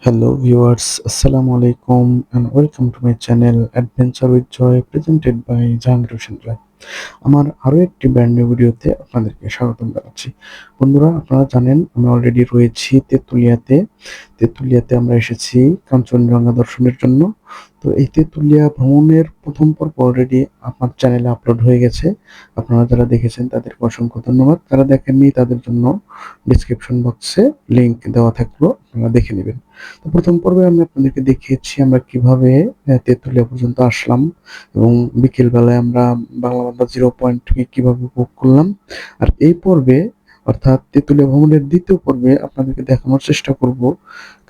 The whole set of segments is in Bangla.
Hello viewers, Assalamu alaikum and welcome to my channel Adventure with Joy presented by Jahangir Hossain Rai। আমার আরো একটি ব্র্যান্ড নিউ ভিডিওতে আপনাদেরকে স্বাগতম জানাচ্ছি। বন্ধুরা, আপনারা জানেন আমি অলরেডি রয়েছি তেঁতুলিয়াতে আমরা এসেছি কাঞ্চনজঙ্ঘা দর্শনের জন্য। তো এই তেঁতুলিয়া ভ্রমণের প্রথম পর্ব অলরেডি আমার চ্যানেলে আপলোড হয়ে গেছে। আপনারা যারা দেখেছেন তাদেরকে অসংখ্য ধন্যবাদ, যারা দেখেননি তাদের জন্য ডিসক্রিপশন বক্সে লিংক দেওয়া থাকলো, আপনারা দেখে নেবেন। তো প্রথম পর্বে আমি আপনাদেরকে দেখিয়েছি আমরা কিভাবে তেঁতুলিয়া পর্যন্ত আসলাম এবং বিকেল বেলায় আমরা বাংলা বান্ধব 0 পয়েন্ট থেকে কিভাবে উপভোগ করলাম। আর এই পর্বে অর্থাৎ তেঁতুলিয়া ভ্রমণের দ্বিতীয় পর্বে আপনাদেরকে দেখানোর চেষ্টা করব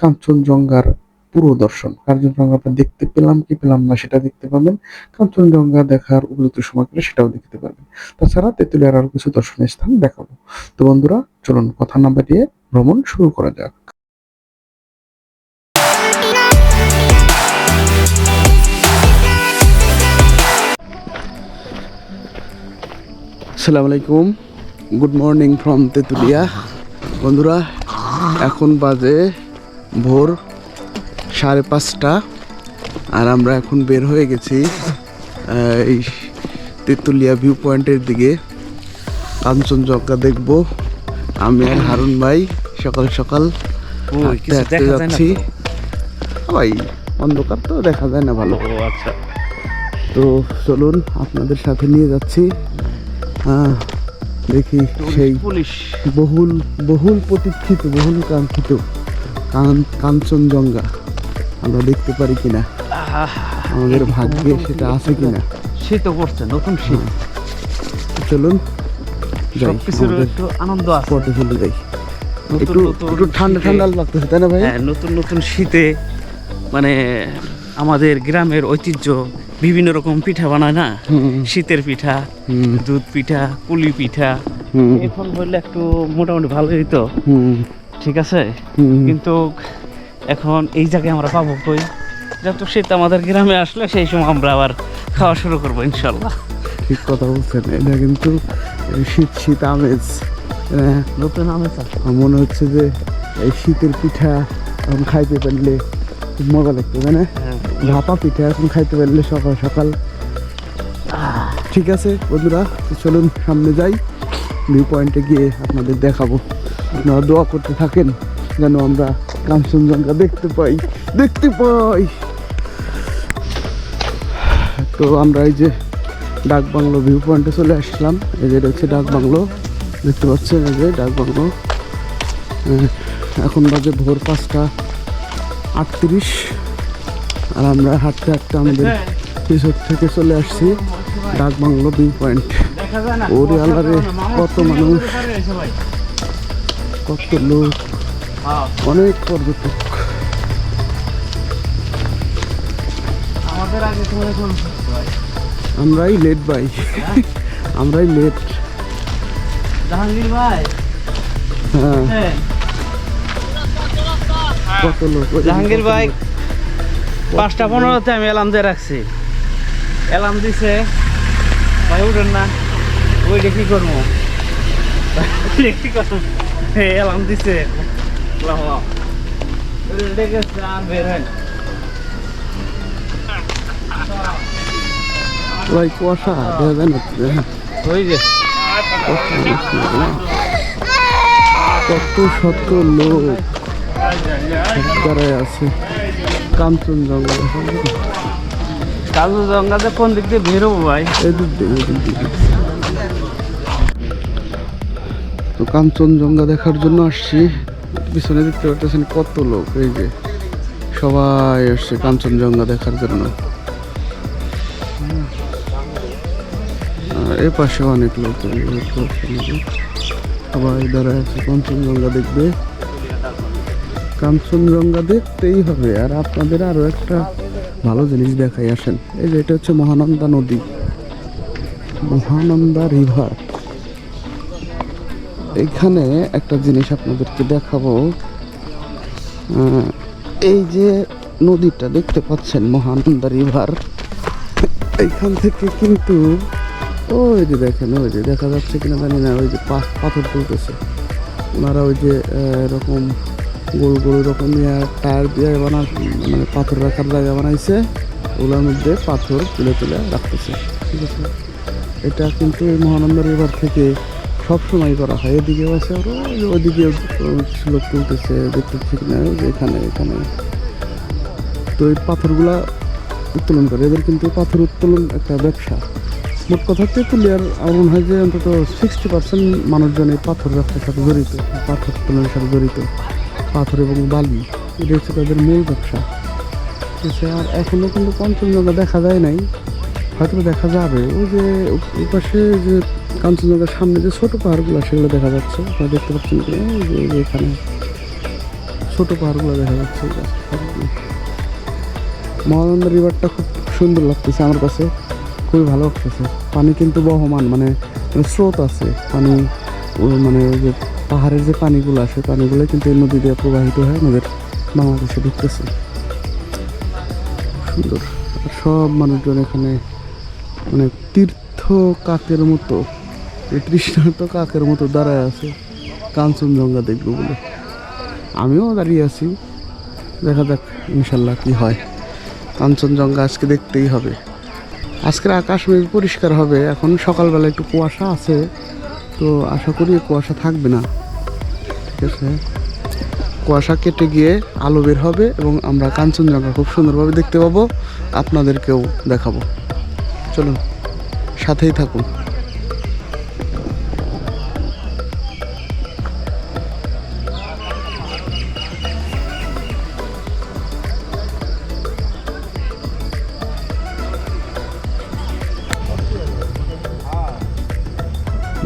কাঞ্চনজঙ্ঘার পুরো দর্শন। কাঞ্চনজঙ্ঘা আমরা দেখতে পেলাম কি পেলাম না সেটা দেখতে পাবেন, কাঞ্চনজঙ্ঘা দেখার উপযুক্ত সময় করে সেটাও দেখতে পাবেন। তাছাড়া তেঁতুলিয়ার আরো কিছু দর্শনীয় স্থান দেখাবো। তো বন্ধুরা, চলুন কথা না বাড়িয়ে ভ্রমণ শুরু করা যাক। আসসালামু আলাইকুম, গুড মর্নিং ফ্রম তেঁতুলিয়া। বন্ধুরা, এখন বাজে ভোর 5:30 আর আমরা এখন বের হয়ে গেছি এই তেঁতুলিয়া ভিউ পয়েন্টের দিকে। কাঞ্চনজঙ্ঘা দেখব আমি আর হারুন ভাই সকাল সকাল হাঁটতে যাচ্ছি। ভাই অন্ধকার তো দেখা যায় না ভালো। আচ্ছা, তো চলুন আপনাদের সাথে নিয়ে যাচ্ছি। দেখি সেই বহুল প্রতীক্ষিত বহুল কাঙ্ক্ষিত কাঞ্চনজঙ্ঘা আমরা দেখতে পারি কিনা, আমাদের ভাগ্যে সেটা আছে কিনা। শীত পড়ছে, নতুন শীত। চলুন একটু আনন্দ আছে, পথে চলে যাই। একটু ঠান্ডা ঠান্ডা লাগতেছে, তাই না ভাই? হ্যাঁ, নতুন নতুন শীতে মানে আমাদের গ্রামের ঐতিহ্য বিভিন্ন রকম পিঠা বানায় না, শীতের পিঠা, দুধ পিঠা, পুলি পিঠা। এখন বললে একটু মোটামুটি ভালো হইতো, ঠিক আছে, কিন্তু এখন এই জায়গায় আমরা পাবো কই? যত শীত আমাদের গ্রামে আসলে সেই সময় আমরা আবার খাওয়া শুরু করবো ইনশাল্লাহ। ঠিক কথা বলছেন, এটা কিন্তু শীত শীত আমেজ, নতুন আমেজ। মনে হচ্ছে যে এই শীতের পিঠা এখন খাইতে পারলে খুব মজা লাগতো, তাই না? ভাপা পিঠা এখন খাইতে পারলে সকাল সকাল। ঠিক আছে বন্ধুরা, চলুন সামনে যাই, ভিউ পয়েন্টে গিয়ে আপনাদের দেখাবো। আপনারা দোয়া করতে থাকেন যেন আমরা কাঞ্চনজঙ্ঘা দেখতে পাই। তো আমরা এই যে ডাক বাংলো ভিউ পয়েন্টে চলে আসলাম। এই যে এটা হচ্ছে ডাক বাংলো, দেখতে পাচ্ছেন, এই যে ডাক বাংলো। এখন বাজে ভোর 5:38 আর আমরা হাঁটতে হাঁটতে আমাদের পিছর থেকে চলে আসছি ডাক বাংলো ভিউ পয়েন্ট। ওরে আল্লাহরে, কত মানুষ, কত লোক, অনেক পর্যটক। আমরাই লেট ভাই, আমরাই লেট। জাহাঙ্গীর ভাই, হ্যাঁ, কত লোক। জাহাঙ্গীর ভাই 5:15 আমি অ্যালার্ম দিয়ে রাখছি, অ্যালার্ম দিছে ভাই উঠেন না, ওইটা কি করবো, অ্যালার্ম দিছে ভাই কুয়াশা দেখা যায় না, ওই যে কত শত লোক দাঁড়ায় আছে কাঞ্চনজঙ্ঘা। কাঞ্চনজঙ্ঘাতে কোন দিক দিয়ে বেরোবো ভাই? এদিক দিয়ে। তো কাঞ্চনজঙ্ঘা দেখার জন্য আসছি। পিছনে দেখতে পাচ্ছেন কত লোক, এই যে সবাই আসছে কাঞ্চনজঙ্ঘা দেখার জন্য। আর এ পাশে অনেক লোক, সবাই দাঁড়ায় আছে কাঞ্চনজঙ্ঘা দেখবে। কাঞ্চনজঙ্ঘা দেখতেই হবে। আর আপনাদের আরো একটা ভালো জিনিস দেখাই, আসেন। এই যে এটা হচ্ছে মহানন্দা নদী, মহানন্দা রিভার। এখানে একটা জিনিস আপনাদেরকে দেখাবো। এই যে নদীটা দেখতে পাচ্ছেন, মহানন্দা রিভার, এইখান থেকে কিন্তু ওই যে দেখেন, ওই যে দেখা যাচ্ছে কিনা জানি না, ওই যে পাথর তুলতেছে ওনারা, ওই যে এরকম গোল গোল রকম টায়ার দিয়ে মানে পাথর রাখার জায়গা বানাইছে, ওগুলোর মধ্যে পাথর তুলে তুলে রাখতেছে। ঠিক আছে, এটা কিন্তু এই মহানন্দা রিভার থেকে সবসময় করা হয়। এদিকেও আছে, আরও ওইদিকেও কিছু লোক তুলতেছে, দেখতে ঠিক না এখানে এখানে। তো এই পাথরগুলা উত্তোলন করে, এদের কিন্তু পাথর উত্তোলন একটা ব্যবসা। মোট কথা তেঁতুলিয়ার আমার মনে হয় যে অন্তত 60% মানুষজন এই পাথর ব্যবসার সাথে জড়িত, পাথর উত্তোলনের সাথে জড়িত। পাথর এবং বালি, এটা হচ্ছে তাদের মূল ব্যবসা। ঠিক আছে, আর এখনও কিন্তু কাঞ্চনজঙ্ঘা দেখা যায় নাই, হয়তো দেখা যাবে। ওই যে ওই পাশে যে কাঞ্চনজঙ্ঘার সামনে যে ছোটো পাহাড়গুলো সেগুলো দেখা যাচ্ছে, আপনারা দেখতে পাচ্ছেন কি? এই যে এখানে ছোটো পাহাড়গুলো দেখা যাচ্ছে। মহানন্দা রিভারটা খুব সুন্দর লাগতেছে আমার কাছে, খুবই ভালো লাগতেছে। পানি কিন্তু বহমান, মানে স্রোত আছে পানি, মানে ওই যে পাহাড়ের যে পানিগুলো আসে, পানিগুলো কিন্তু এই নদী দিয়ে প্রবাহিত হয়ে আমাদের বাংলাদেশে ঢুকতেছে। সুন্দর। সব মানুষজন এখানে মানে তীর্থ কাকের মতো, তৃষ্ণার্ত কাকের মতো দাঁড়ায় আছে কাঞ্চনজঙ্ঘা দেখবো বলে। আমিও দাঁড়িয়ে আছি, দেখা যাক ইনশাল্লাহ কি হয়। কাঞ্চনজঙ্ঘা আজকে দেখতেই হবে। আজকের আকাশ মেঘ পরিষ্কার হবে। এখন সকালবেলা একটু কুয়াশা আছে, তো আশা করি কুয়াশা থাকবে না। ঠিক আছে, কুয়াশা কেটে গিয়ে আলো বের হবে এবং আমরা কাঞ্চনজঙ্ঘা খুব সুন্দরভাবে দেখতে পাবো, আপনাদেরকেও দেখাবো। চলুন, সাথেই থাকুন।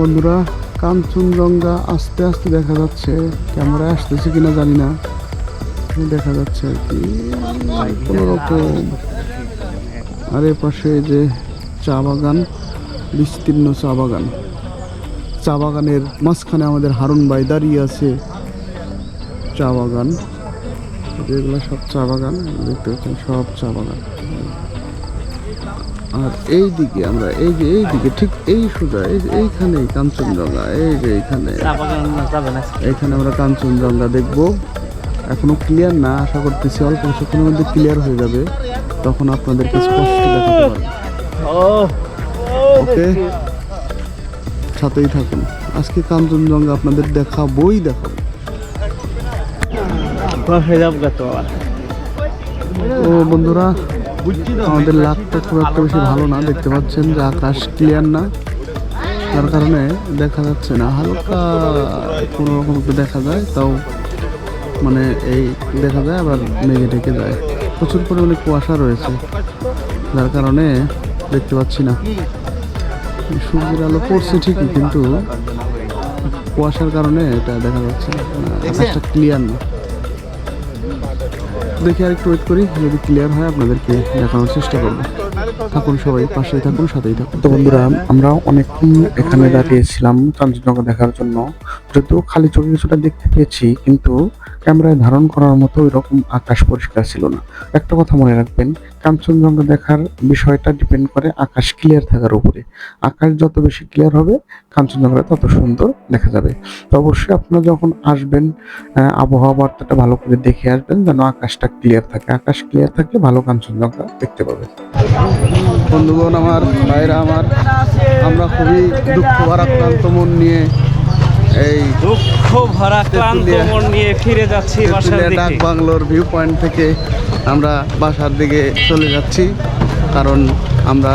বন্ধুরা, কাঞ্চনজঙ্ঘা আস্তে আস্তে দেখা যাচ্ছে, ক্যামেরায় আসতেছে কিনা জানি না, দেখা যাচ্ছে আর কি কোনো রকম। আর এ পাশে যে চা বাগান, বিস্তীর্ণ চা বাগান, চা বাগানের মাঝখানে আমাদের হারুন ভাই দাঁড়িয়ে আছে। চা বাগান, এগুলো সব চা বাগান, দেখতে পাচ্ছেন সব চা বাগান। আর এই দিকে আমরা এই দিকে ঠিক এই সোজা এইখানে কাঞ্চনজঙ্ঘা, এই যে এইখানে আমরা কাঞ্চনজঙ্ঘা দেখবো। এখনো ক্লিয়ার না, আশা করতেছি অল্প কিছুক্ষণের মধ্যে ক্লিয়ার হয়ে যাবে, তখন আপনাদেরকে স্পষ্ট দেখাতে পারবো। ওকে, সাথেই থাকুন। আজকে কাঞ্চনজঙ্ঘা আপনাদের দেখাবোই দেখাবো। ও বন্ধুরা, আমাদের লাকটা খুব একটা বেশি ভালো না, দেখতে পাচ্ছেন যে আকাশ ক্লিয়ার না, যার কারণে দেখা যাচ্ছে না। হালকা কোনো রকম একটু দেখা যায়, তাও মানে এই দেখা যায়, আবার মেঘে ঢেকে যায়। প্রচুর পরিমাণে কুয়াশা রয়েছে, যার কারণে দেখতে পাচ্ছি না। সূর্যের আলো পড়ছে ঠিকই, কিন্তু কুয়াশার কারণে এটা দেখা যাচ্ছে না, আকাশটা ক্লিয়ার না। দেখি আর একটু ওয়েট করি, যদি ক্লিয়ার হয় আপনাদেরকে দেখানোর চেষ্টা করবো। থাকুন সবাই, পাশেই থাকুন, সাথেই থাকুন। তো বন্ধুরা, আমরা অনেকক্ষণ এখানে দাঁড়িয়েছিলাম কাঞ্চনজঙ্ঘা দেখার জন্য। যদিও খালি চোখে কিছুটা দেখতে পেয়েছি, কিন্তু ক্যামেরায় ধারণ করার মতো ওই রকম আকাশ পরিষ্কার ছিল না। একটা কথা মনে রাখবেন, কাঞ্চনজঙ্ঘা দেখার বিষয়টা ডিপেন্ড করে আকাশ ক্লিয়ার থাকার উপরে। আকাশ যত বেশি ক্লিয়ার হবে, কাঞ্চনজঙ্ঘা তত সুন্দর দেখা যাবে। তো অবশ্যই আপনারা যখন আসবেন, আবহাওয়া বার্তাটা ভালো করে দেখে আসবেন, যেন আকাশটা ক্লিয়ার থাকে। আকাশ ক্লিয়ার থাকলে ভালো কাঞ্চনজঙ্ঘা দেখতে পাবেন। বন্ধুগণ আমার, ভাইরা আমার, আমরা খুবই দুঃখ ভারাক্রান্ত মন নিয়ে এই দুঃখ ভারাক্রান্ত মন নিয়ে ফিরে যাচ্ছি বাসার দিকে। ডাক বাংলোর ভিউ পয়েন্ট থেকে আমরা বাসার দিকে চলে যাচ্ছি, কারণ আমরা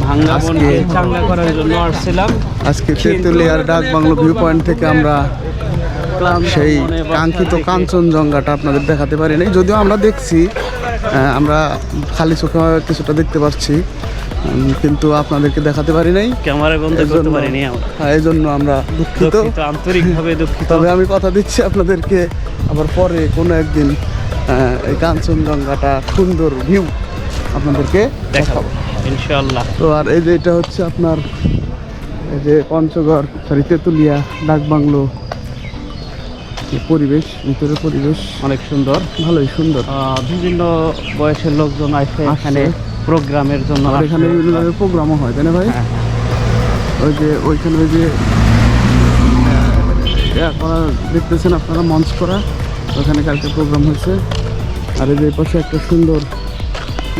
ভাঙ্গা মনকে চাঙ্গা করার জন্য আসছিলাম। আজকে তেঁতুলিয়ার ডাক বাংলো ভিউ পয়েন্ট থেকে আমরা সেই কাঙ্ক্ষিত কাঞ্চনজঙ্ঘাটা আপনাদের দেখাতে পারি নাই, যদিও আমরা দেখছি, আমরা খালি চোখে কিছুটা দেখতে পাচ্ছি, কিন্তু আপনাদেরকে দেখাতে পারি নাই, ক্যামেরা বন্ধ করতে পারিনি আমরা। এই জন্য আমরা দুঃখিত, আন্তরিকভাবে দুঃখিত। তবে আমি কথা দিচ্ছি আপনাদেরকে আবার পরে কোনো একদিন এই কাঞ্চনজঙ্ঘাটা সুন্দর ভিউ আপনাদেরকে দেখাবো ইনশাআল্লাহ। তো আর এই যে এটা হচ্ছে আপনার এই যে পঞ্চগড়, সরি তেঁতুলিয়া ডাক বাংলো পরিবেশ, ভিতরের পরিবেশ অনেক সুন্দর, ভালোই সুন্দর। বিভিন্ন বয়সের লোকজন আসে এখানে প্রোগ্রামের জন্য, এখানে বিভিন্ন ধরনের প্রোগ্রামও হয়, তাই না ভাই? ওই যে ওইখানে ওই যে করা দেখতেছেন আপনারা, মঞ্চ করা, ওখানে কালকে প্রোগ্রাম হয়েছে। আর এই যে পাশে একটা সুন্দর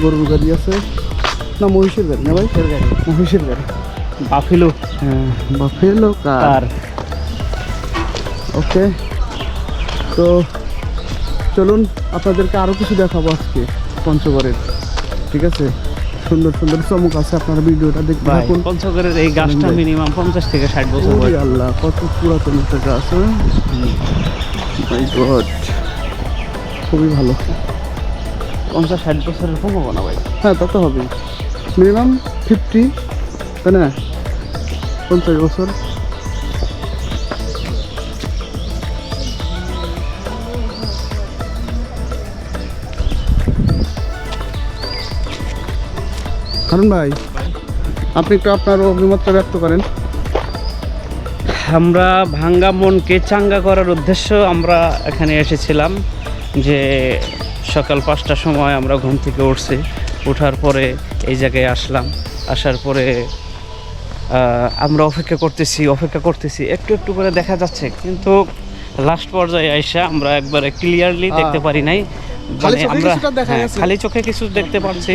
গরুর গাড়ি আছে, না মহিষের গাড়ি, না ভাই মহিষের গাড়ি, বাফেলো হ্যাঁ বাফেলো কার। কার। ওকে, তো চলুন আপনাদেরকে আরও কিছু দেখাবো আজকে পঞ্চগড়ের। ঠিক আছে, সুন্দর সুন্দর চমক আছে, আপনারা ভিডিওটা দেখতে ভাই থাকুন। পঞ্চগড়ের এই গাছটা মিনিমাম 50 থেকে 60 বছর ওরে বয়স। আল্লাহ, কত পুরাতন একটা গাছ। মাই গড, খুবই ভালো। 50-60 বছরের সম্ভাবনা ভাই। হ্যাঁ তা তো হবেই, মিনিমাম 50, তাই না, 50 বছর। হারুন ভাই, আপনি একটু আপনার অভিমতটা ব্যক্ত করেন। আমরা ভাঙ্গা মনকে চাঙ্গা করার উদ্দেশ্য আমরা এখানে এসেছিলাম। যে সকাল 5টার সময় আমরা ঘুম থেকে উঠছি, ওঠার পরে এই জায়গায় আসলাম। আসার পরে আমরা অপেক্ষা করতেছি, একটু একটু করে দেখা যাচ্ছে, কিন্তু লাস্ট পর্যায়ে আইসা আমরা একবারে ক্লিয়ারলি দেখতে পারি নাই। খালি মানে চোখে আমরা কিছুটা দেখা গেছে। খালি চোখে কিছু দেখতে পাচ্ছি।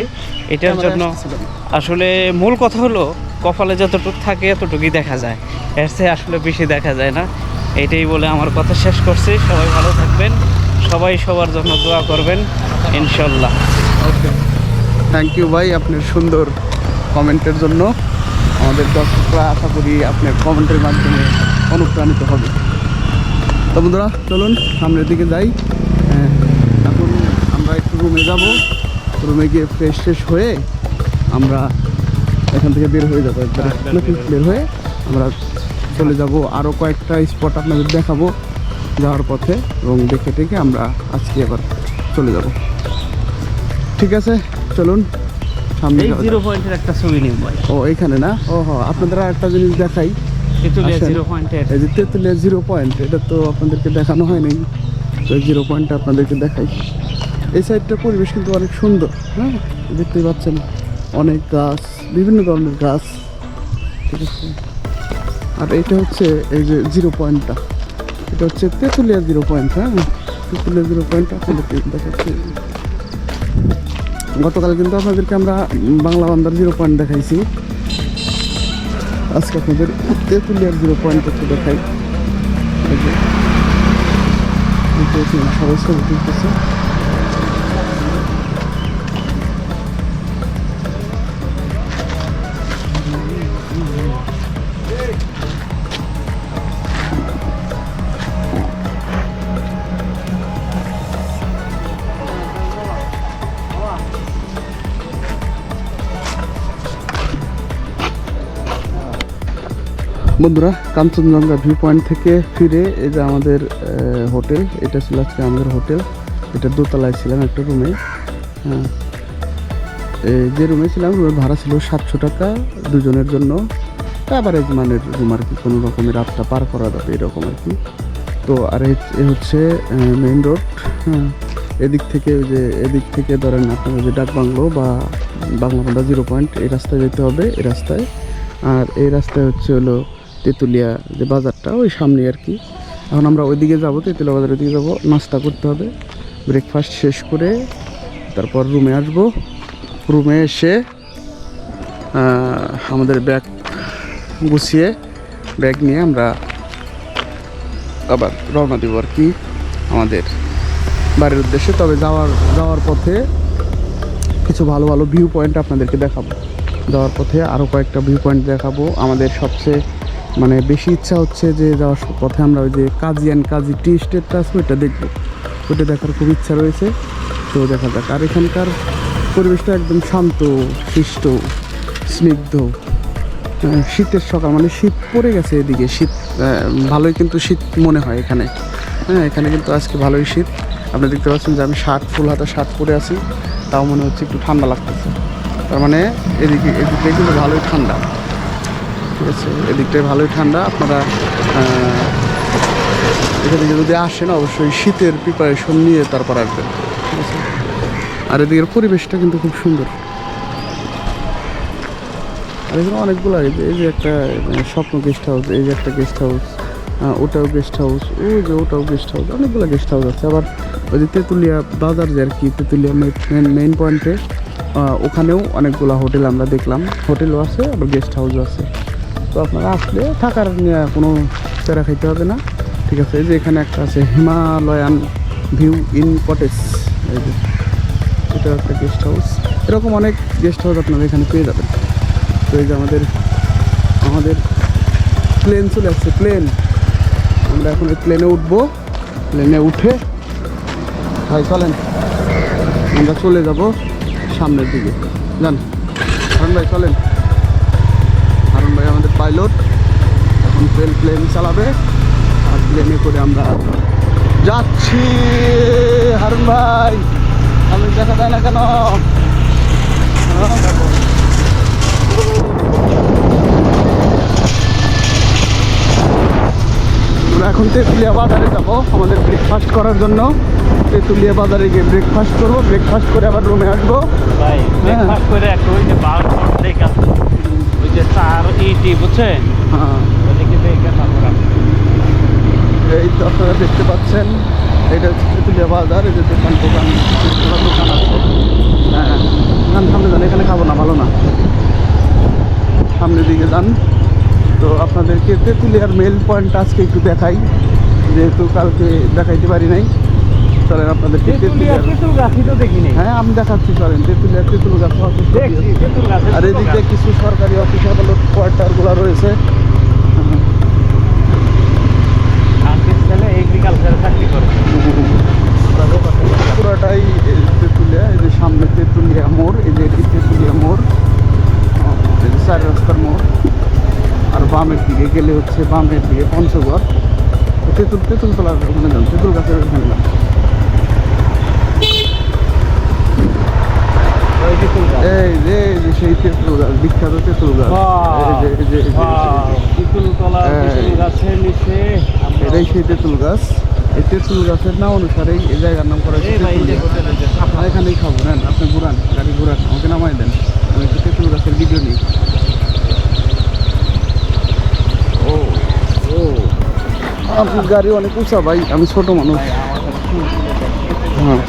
এটার ক্যামেরায় জন্য আসতেছিলাম। আসলে মূল কথা হলো কপালে যতটুকু থাকে এতটুকুই দেখা যায়, এর চেয়ে আসলে বেশি দেখা যায় না। এটাই বলে আমার কথা শেষ করছি। সবাই ভালো থাকবেন, সবাই সবার জন্য দোয়া করবেন ইনশাল্লাহ। ওকে, থ্যাংক ইউ ভাই আপনার সুন্দর কমেন্টের জন্য। আমাদের দর্শকরা আশা করি আপনার কমেন্টের মাধ্যমে অনুপ্রাণিত হবে। তো বন্ধুরা চলুন সামনের দিকে যাই। এখন আমরা একটু রুমে যাব, রুমে গিয়ে ফ্রেশ হয়ে আমরা এখান থেকে বের হয়ে যাবো একবারে, নাকি বের হয়ে আমরা চলে যাব আরও কয়েকটা স্পট আপনাদের দেখাবো যাওয়ার পথে, এবং দেখে টেকে আমরা আজকে আবার চলে যাব। ঠিক আছে, চলুন সামনে এই যাওয়া 0 যাক। পয়েন্টের একটা ছবি নিন ভাই। ও এইখানে না, ও আপনাদের আর একটা জিনিস দেখাই। তেঁতুলিয়া আসেন। 0 পয়েন্টের এই যে তেঁতুলিয়া 0 পয়েন্ট, এটা তো আপনাদেরকে দেখানো হয় নাই, তো এই 0 পয়েন্টটা আপনাদেরকে দেখাই। এই সাইডটার পরিবেশ কিন্তু অনেক সুন্দর, হ্যাঁ দেখতেই পাচ্ছেন, অনেক গাছ, বিভিন্ন ধরনের গাছ। ঠিক আছে, আর এটা হচ্ছে এই যে 0 পয়েন্টটা, এটা হচ্ছে তেঁতুলিয়া 0 পয়েন্ট। হ্যাঁ, তেঁতুলিয়া 0 পয়েন্টটা আপনাদেরকে দেখাচ্ছি। গতকাল কিন্তু আপনাদেরকে আমরা বাংলা বান্দার 0 পয়েন্ট দেখাইছি, আজকে আপনাদের তেঁতুলিয়ার 0 পয়েন্ট একটু দেখাই। এই যে সবাই ছবি তুলতেছে। বন্ধুরা, কাঞ্চনজঙ্ঘা ভিউ পয়েন্ট থেকে ফিরে এই যে আমাদের হোটেল, এটা ছিল আজকে আমাদের হোটেল। এটা দোতলায় ছিলাম একটা রুমে। হ্যাঁ, যে রুমে ছিলাম রুমের ভাড়া ছিল 700 টাকা দুজনের জন্য, অ্যাভারেজ মানের রুম আর কি, কোনো রকমের রাতটা পার করা যাবে এরকম আর কি। তো আর এই হচ্ছে মেইন রোড। হ্যাঁ, এদিক থেকে ধরেন আপনার যে ডাক বাংলো বা বাংলাবান্ধা 0 পয়েন্ট, এই রাস্তায় যেতে হবে, এই রাস্তায়। আর এই রাস্তায় হচ্ছে হলো তেঁতুলিয়া যে বাজারটা, ওই সামনে আর কি। এখন আমরা ওইদিকে যাবো, তেঁতুলিয়া বাজারের দিকে যাবো, নাস্তা করতে হবে। ব্রেকফাস্ট শেষ করে তারপর রুমে আসবো। রুমে এসে আমাদের ব্যাগ গুছিয়ে ব্যাগ নিয়ে আমরা আবার রওনা দেবো আর কি আমাদের বাড়ির উদ্দেশ্যে। তবে যাওয়ার পথে কিছু ভালো ভালো ভিউ পয়েন্ট আপনাদেরকে দেখাবো। যাওয়ার পথে আরও কয়েকটা ভিউ পয়েন্ট দেখাবো। আমাদের সবচেয়ে মানে বেশি ইচ্ছা হচ্ছে যে যাওয়ার পথে আমরা ওই যে কাজী টি স্টেটটা আছে, ওইটা দেখবো, ওইটা দেখার খুব ইচ্ছা রয়েছে। তো দেখা যাক। আর এখানকার পরিবেশটা একদম শান্ত শিষ্ট স্নিগ্ধ। শীতের সকাল, মানে শীত পড়ে গেছে এদিকে, শীত ভালোই কিন্তু শীত মনে হয় এখানে। হ্যাঁ, এখানে কিন্তু আজকে ভালোই শীত। আপনি দেখতে পাচ্ছেন যে আমি ফুল হাতা শার্ট পরে আছি, তাও মনে হচ্ছে একটু ঠান্ডা লাগতেছে। তার মানে এদিকে কিন্তু ভালোই ঠান্ডা। ঠিক আছে, এদিকটায় ভালোই ঠান্ডা। আপনারা এখানে যদি আসেন অবশ্যই শীতের প্রিপারেশন নিয়ে তারপর আসবেন। ঠিক আছে, আর এদিকের পরিবেশটা কিন্তু খুব সুন্দর। আর এখানে অনেকগুলো, এই যে একটা স্বপ্ন গেস্ট হাউস, এই যে একটা গেস্ট হাউস, ওটাও গেস্ট হাউস, ওই যে ওটাও গেস্ট হাউস, অনেকগুলো গেস্ট হাউস আছে। আবার ওই যে তেঁতুলিয়া বাজার যে আর কি, তেঁতুলিয়া মেইন পয়েন্টে ওখানেও অনেকগুলো হোটেল আমরা দেখলাম, হোটেলও আছে আবার গেস্ট হাউসও আছে। তো আপনারা আসলে থাকার নিয়ে কোনো প্যারা খাইতে হবে না, ঠিক আছে। এই যে এখানে একটা আছে হিমালয়ান ভিউ ইন কটেজ, এই যে এটা একটা গেস্ট হাউস। এরকম অনেক গেস্ট হাউস আপনারা এখানে পেয়ে যাবেন। তো এই যে আমাদের প্লেন চলে আসছে, প্লেন। আমরা এখন এই প্লেনে উঠবো, প্লেনে উঠে ভাই চলেন আমরা চলে যাব সামনের দিকে। জান হারুন ভাই চলেন, হারুন ভাই আমাদের পাইলট, এখন প্লেন চালাবে আর প্লেনে করে আমরা যাচ্ছি। হারুন ভাই আমি দেখা যায় না কেন? আমরা এখন তেঁতুলিয়া বাজারে যাব আমাদের ব্রেকফাস্ট করার জন্য। তেঁতুলিয়া বাজারে গিয়ে ব্রেকফাস্ট করবো, ব্রেকফাস্ট করে আবার রুমে আসবো। ভাই ব্রেকফাস্ট করে একটা ওই যে বাউল দেখে ওই যে চার ইটি বুঝছেন, হ্যাঁ ওইদিকে দেখে তারপর এই তো আপনারা দেখতে পাচ্ছেন, এটা হচ্ছে তেঁতুলিয়া বাজার। এই যে দোকান আছে, হ্যাঁ সামনে যান, এখানে খাবো না, ভালো না, সামনের দিকে যান। তো আপনাদেরকে তেঁতুলিয়ার মেল পয়েন্ট আজকে একটু দেখাই, যেহেতু কালকে দেখাইতে পারি নাই। চলেন আপনাদেরকে তেঁতুলিয়ার, তেঁতুল গাছই তো দেখিনি। হ্যাঁ আমি দেখাচ্ছি, চলেন তেঁতুলিয়ার তেঁতুল গাছ দেখছি তেঁতুল গাছ। আর এদিকে কিছু সরকারি অফিস আদালত কোয়ার্টারগুলো রয়েছে। এগ্রিকালচারে চাকরি করে। পুরাটাই তেঁতুলিয়া। এই যে সামনে তেঁতুলিয়া মোড়, এই যে এটি তেঁতুলিয়া মোড়, এই যে 4 রাস্তার মোড়। আর বামের দিকে গেলে হচ্ছে, বামের দিকে পঞ্চগড়। তেঁতুল তলার ওখানে যান, তেঁতুল গাছের ওখানে যান। এই যে সেই তেঁতুল গাছ, বিখ্যাত তেঁতুল গাছ। গাছের নিচে এটাই সেই তেঁতুল গাছ। এই তেঁতুল গাছের নাম অনুসারেই এই জায়গার নাম করা হয়েছে তেঁতুলিয়া। আপনারা এখানেই খাবো, নেন আপনি ঘুরান, গাড়ি ঘুরান, আমাকে নামাই দেন, আমি একটু তেঁতুল গাছের ভিডিও নিই। ও ও আপনার গাড়ি অনেক উঁচা ভাই, আমি ছোট মানুষ। হ্যাঁ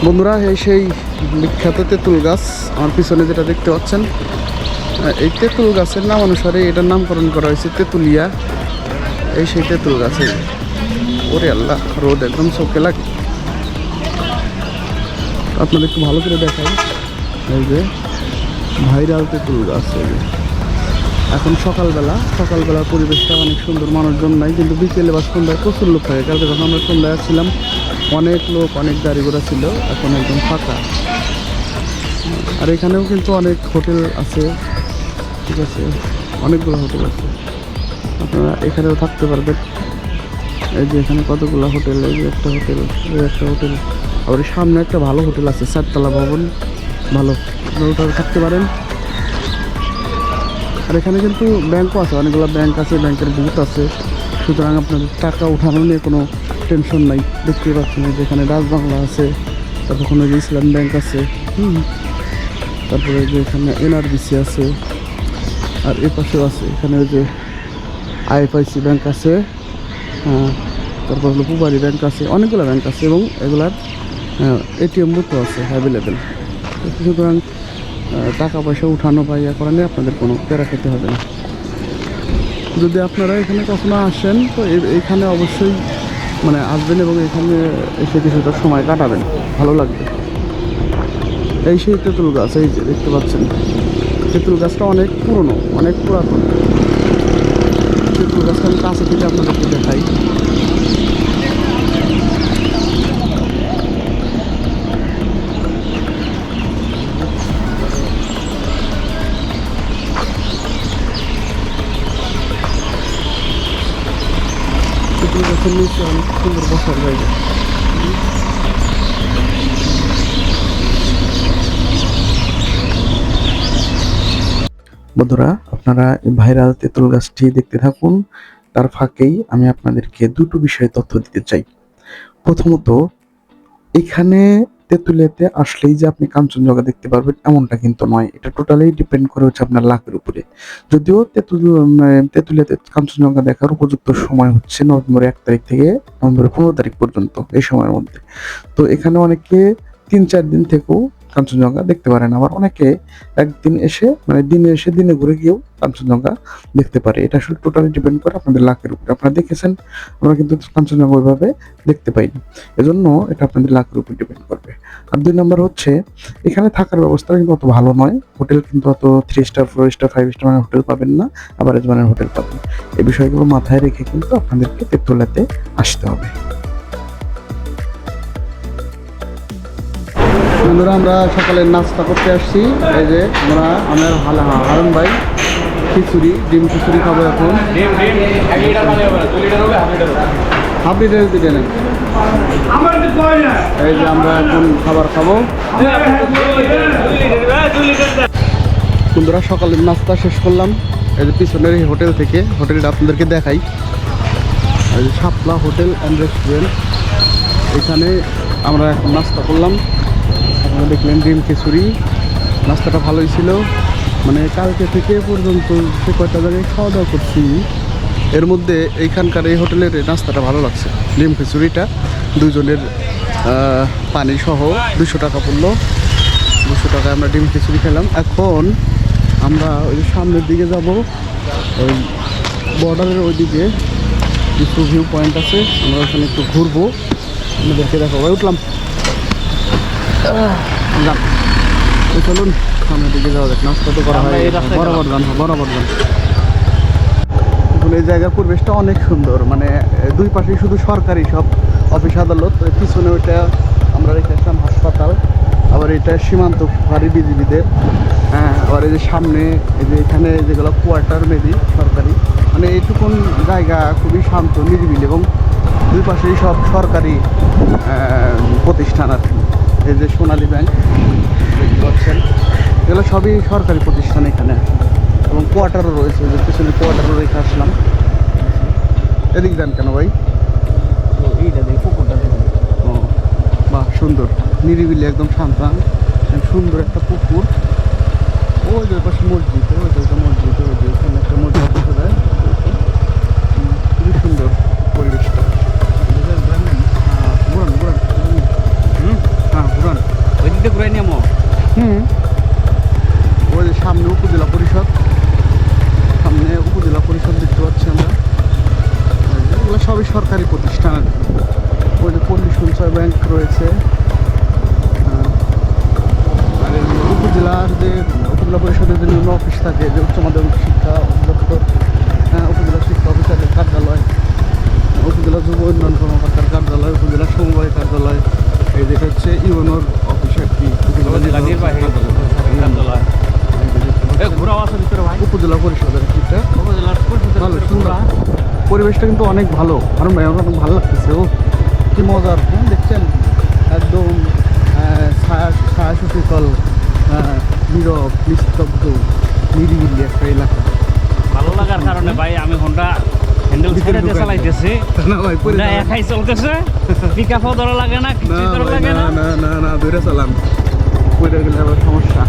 বন্ধুরা, এই সেই বিখ্যাত তেঁতুল গাছ আমার পিছনে যেটা দেখতে পাচ্ছেন, এই তেঁতুল গাছের নাম অনুসারে এটার নামকরণ করা হয়েছে তেঁতুলিয়া। এই সেই তেঁতুল গাছে, ওরে আল্লাহ রোদ একদম চোখে লাগে। আপনাদের একটু ভালো করে দেখাই, এই যে ভাইরাল তেঁতুল গাছ। এই যে এখন সকালবেলার পরিবেশটা অনেক সুন্দর, মানুষজন নাই, কিন্তু বিকেলে বা সন্ধ্যায় প্রচুর লোক থাকে। কালকে যখন আমরা সন্ধ্যায় আসছিলাম অনেক লোক, অনেক গাড়ি ঘোড়া ছিল, এখন একদম ফাঁকা। আর এখানেও কিন্তু অনেক হোটেল আছে, ঠিক আছে, অনেকগুলো হোটেল আছে, আপনারা এখানেও থাকতে পারবেন। এই যে এখানে কতগুলো হোটেল, এই যে একটা হোটেল, এই একটা হোটেল, আবার সামনে একটা ভালো হোটেল আছে, 4 তলা ভবন, ভালো, আপনারা ওটাও থাকতে পারেন। আর এখানে কিন্তু ব্যাংকও আছে, অনেকগুলো ব্যাংক আছে, ব্যাংকের বুথ আছে, সুতরাং আপনাদের টাকা উঠানো নিয়ে কোনো টেনশন নাই। দেখতে পাচ্ছেন যে এখানে রাজবাংলা আছে, তারপর কোনো যে ইসলাম ব্যাংক আছে, তারপরে যে এখানে এনআরবিসি আছে, আর এ পাশেও আছে, এখানে ওই যে আইএফআইসি ব্যাংক আছে, তারপর হলো পুবারি ব্যাংক আছে, অনেকগুলো ব্যাংক আছে, এবং এগুলার এটিএম বুথও আছে অ্যাভেলেবেল। সুতরাং টাকা পয়সা উঠানো বা ইয়া করা নিয়ে আপনাদের কোনো প্যারা খেতে হবে না। যদি আপনারা এখানে কখনো আসেন তো এইখানে অবশ্যই মানে আসবেন এবং এখানে এসে কিছুটা সময় কাটাবেন, ভালো লাগবে। এই সেই তেঁতুল গাছ, এই যে দেখতে পাচ্ছেন, তেঁতুল গাছটা অনেক পুরনো, অনেক পুরাতন। তেঁতুল গাছটা আমি কাছে থেকে আপনাদেরকে দেখাই। তেঁতুল গাছের নিচে অনেক সুন্দর বসার জায়গা। বন্ধুরা, আপনারা এই ভাইরাল তেঁতুল গাছটি দেখতে থাকুন, তার ফাঁকেই আমি আপনাদেরকে দুটো বিষয়ে তথ্য দিতে চাই। প্রথমত, এখানে তেঁতুলিয়াতে আসলেই যে আপনি কাঞ্চনজঙ্ঘা দেখতে পারবেন এমনটা কিন্তু নয়, এটা টোটালি ডিপেন্ড করে হচ্ছে আপনার লাকের উপরে। যদিও তেঁতুলিয়াতে কাঞ্চনজঙ্ঘা দেখার উপযুক্ত সময় হচ্ছে নভেম্বর 1 তারিখ থেকে নভেম্বর 15 তারিখ পর্যন্ত, এই সময়ের মধ্যে। তো এখানে অনেকে 3-4 দিন থেকেও কাঞ্চনজঙ্ঘা দেখতে পারেন, আবার অনেকে একদিন এসে মানে দিনে এসে দিনে ঘুরে গিয়েও কাঞ্চনজঙ্ঘা দেখতে পারে। এটা আসলে টোটালি ডিপেন্ড করে আপনাদের লাকের উপরে। আপনারা দেখেছেন আমরা কিন্তু কাঞ্চনজঙ্ঘা ওইভাবে দেখতে পাইনি, এজন্য এটা আপনাদের লাকের উপর ডিপেন্ড করবে। আর 2 নম্বর হচ্ছে এখানে থাকার ব্যবস্থা কিন্তু অত ভালো নয়, হোটেল কিন্তু অত 3 স্টার 4 স্টার 5 স্টার মানের হোটেল পাবেন না, অ্যাভারেজ মানের হোটেল পাবেন। এই বিষয়গুলো মাথায় রেখে কিন্তু আপনাদেরকে তেঁতুলিয়াতে আসতে হবে। বন্ধুরা, আমরা সকালে নাস্তা করতে আসছি। এই যে আমার হারুন ভাই খিচুড়ি, ডিম খিচুড়ি খাবো এখন। হাফ লিটার দিতে নেন। এই যে আমরা এখন খাবার খাবো। বন্ধুরা, সকালের নাস্তা শেষ করলাম এই যে পিছনের এই হোটেল থেকে। হোটেলটা আপনাদেরকে দেখাই, এই যে শাপলা হোটেল অ্যান্ড রেস্টুরেন্ট। এখানে আমরা এখন নাস্তা করলাম। আপনারা দেখলেন ডিম খিচুড়ি, নাস্তাটা ভালোই ছিল। মানে কালকে থেকে পর্যন্ত সে কয়টা জায়গায় খাওয়া দাওয়া করছি, এর মধ্যে এইখানকার এই হোটেলের নাস্তাটা ভালো লাগছে। ডিম খিচুড়িটা দুজনের পানি সহ 200 টাকা পড়লো। 200 টাকায় আমরা ডিম খিচুড়ি খেলাম। এখন আমরা ওই সামনের দিকে যাব, ওই বর্ডারের ওইদিকে কিছু ভিউ পয়েন্ট আছে, আমরা ওখানে একটু ঘুরবো, আপনাদেরকে দেখাবো। উঠলাম, চলুন সামনের দিকে যাওয়া যাক। নাস্তা তো করা হয়, বরাবর গান। এখন এই জায়গার পরিবেশটা অনেক সুন্দর, মানে দুই পাশেই শুধু সরকারি সব অফিস আদালত। পিছনে ওইটা আমরা রেখে আসলাম হাসপাতাল, আবার এটা সীমান্ত ফাঁড়ি বিজিবিদের। হ্যাঁ, আবার এই যে সামনে এই যে এখানে যেগুলো কোয়ার্টার মেবি সরকারি, মানে এইটুকুন জায়গা খুবই শান্ত নিরিবিলি, এবং দুই পাশেই সব সরকারি প্রতিষ্ঠান আর কি। এই যে সোনালী ব্যাংক দেখতে পাচ্ছেন, এগুলো সবই সরকারি প্রতিষ্ঠান এখানে, এবং কোয়ার্টারও রয়েছে। যে পিছনে কোয়ার্টারও রেখে আসলাম। এদিক যান কেন ভাই? এইটা দেখি পুকুরটা দেখি। ও বাহ, সুন্দর নিরিবিলি, একদম শান্ত, সুন্দর একটা পুকুর। ওই যে পাশে মসজিদ, ওই যে মসজিদ, ওই যে এখানে একটা মসজিদ দেখা যায়। খুবই সুন্দর পরিবেশটা। ওই দিকটা ঘুরাই নিয়ে ওই যে সামনে উপজেলা পরিষদ, সামনে উপজেলা পরিষদ দেখতে পাচ্ছি আমরা। এগুলো সবই সরকারি প্রতিষ্ঠান আর কি। ওই যে পল্লী সঞ্চয় ব্যাংক রয়েছে। আর উপজেলার যে উপজেলা পরিষদের যে নিম্ন অফিস থাকে, যে উচ্চ মাধ্যমিক শিক্ষা অধিদপ্তর, উপজেলা শিক্ষা অফিসারের কার্যালয়, উপজেলা যুব উন্নয়ন কর্মকর্তার কার্যালয়, উপজেলা সমবায় কার্যালয়, এই যেটা হচ্ছে ইউনোর অফিস আর কি। উপজেলা পরিষদের ভালো সুন্দর পরিবেশটা কিন্তু অনেক ভালো। কারণ ভাই আমার অনেক ভালো লাগতেছে। ও কি মজার, দেখছেন একদম ছায়া সুশীতল, নীরব নিস্তব্ধ নিরিবিলি একটা এলাকা। ভালো লাগার কারণে ভাই আমি হোন্ডা হ্যান্ডেল ছেড়ে দিয়ে চালাইতেছি। না ভাই, হোন্ডা একাই চলতেছে, পিকআপও ধরা লাগে না, কিছুই ধরা লাগে না। না ধরে চালান, পড়ে গেলে আবার সমস্যা।